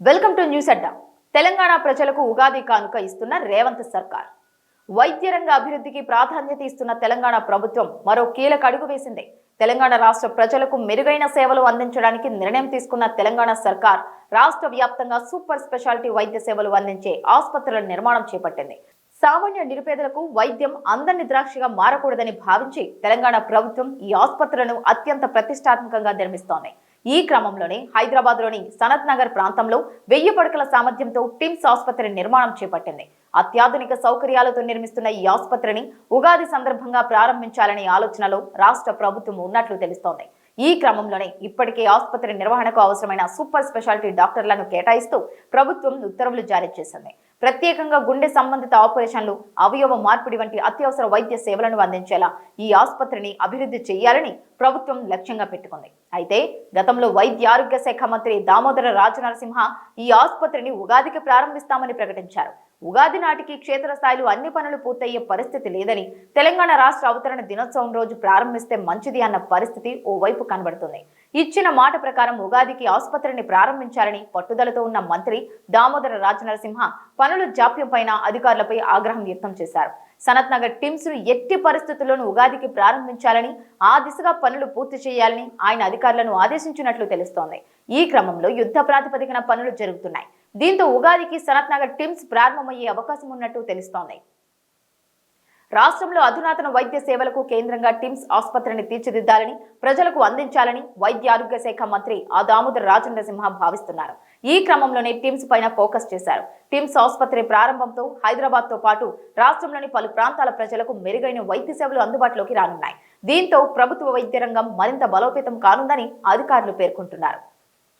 Welcome to news అడ్డా. తెలంగాణ ప్రజలకు ఉగాది కానుక ఇస్తున్న రేవంత్ సర్కార్. వైద్య రంగ అభివృద్ధికి ప్రాధాన్యత ఇస్తున్న తెలంగాణ ప్రభుత్వం మరో కీలక అడుగు వేసింది. తెలంగాణ రాష్ట్ర ప్రజలకు మెరుగైన సేవలు అందించడానికి నిర్ణయం తీసుకున్న తెలంగాణ సర్కార్ రాష్ట్ర వ్యాప్తంగా సూపర్ స్పెషాలిటీ వైద్య సేవలు అందించే ఆసుపత్రుల నిర్మాణం చేపట్టింది. సామాన్య నిరుపేదలకు వైద్యం అందని ద్రాక్షగా మారకూడదని భావించి తెలంగాణ ప్రభుత్వం ఈ ఆసుపత్రులను అత్యంత ప్రతిష్టాత్మకంగా నిర్మిస్తోంది. ఈ క్రమంలోనే హైదరాబాద్ లోని సనత్ నగర్ ప్రాంతంలో 1000 పడకల సామర్థ్యంతో టిమ్స్ ఆసుపత్రి నిర్మాణం చేపట్టింది. అత్యాధునిక సౌకర్యాలతో నిర్మిస్తున్న ఈ ఆసుపత్రిని ఉగాది సందర్భంగా ప్రారంభించాలనే ఆలోచనలో రాష్ట్ర ప్రభుత్వం ఉన్నట్లు తెలుస్తోంది. ఈ క్రమంలోనే ఇప్పటికే ఆసుపత్రి నిర్వహణకు అవసరమైన సూపర్ స్పెషాలిటీ డాక్టర్లను కేటాయిస్తూ ప్రభుత్వం ఉత్తర్వులు జారీ చేసింది. ప్రత్యేకంగా గుండె సంబంధిత ఆపరేషన్లు, అవయవ మార్పిడి వంటి అత్యవసర వైద్య సేవలను అందించేలా ఈ ఆసుపత్రిని అభివృద్ధి చేయాలని ప్రభుత్వం లక్ష్యంగా పెట్టుకుంది. అయితే గతంలో వైద్య ఆరోగ్య శాఖ మంత్రి దామోదర రాజనరసింహ ఈ ఆసుపత్రిని ఉగాదికి ప్రారంభిస్తామని ప్రకటించారు. ఉగాది నాటికి క్షేత్రస్థాయిలో అన్ని పనులు పూర్తయ్యే పరిస్థితి లేదని, తెలంగాణ రాష్ట్ర అవతరణ దినోత్సవం రోజు ప్రారంభిస్తే మంచిది అన్న పరిస్థితి ఓవైపు కనబడుతుంది. ఇచ్చిన మాట ప్రకారం ఉగాదికి ఆసుపత్రిని ప్రారంభించాలని పట్టుదలతో ఉన్న మంత్రి దామోదర రాజనరసింహ పనుల జాప్యం పైన అధికారులపై ఆగ్రహం వ్యక్తం చేశారు. సనత్ నగర్ టిమ్స్ ను ఎట్టి పరిస్థితుల్లోనూ ఉగాదికి ప్రారంభించాలని, ఆ దిశగా పనులు పూర్తి చేయాలని ఆయన అధికారులను ఆదేశించినట్లు తెలుస్తోంది. ఈ క్రమంలో యుద్ధ ప్రాతిపదికన పనులు జరుగుతున్నాయి. దీంతో ఉగాదికి సనత్ నగర్ టిమ్స్ ప్రారంభమయ్యే అవకాశం ఉన్నట్టు తెలుస్తోంది. రాష్ట్రంలో అధునాతన వైద్య సేవలకు కేంద్రంగా టిమ్స్ ఆసుపత్రిని తీర్చిదిద్దాలని, ప్రజలకు అందించాలని వైద్య ఆరోగ్య శాఖ మంత్రి దామోదర రాజనరసింహ భావిస్తున్నారు. ఈ క్రమంలోనే టిమ్స్ పైన ఫోకస్ చేశారు. టిమ్స్ ఆసుపత్రి ప్రారంభంతో హైదరాబాద్ తో పాటు రాష్ట్రంలోని పలు ప్రాంతాల ప్రజలకు మెరుగైన వైద్య సేవలు అందుబాటులోకి రానున్నాయి. దీంతో ప్రభుత్వ వైద్య రంగం మరింత బలోపేతం కానుందని అధికారులు పేర్కొంటున్నారు.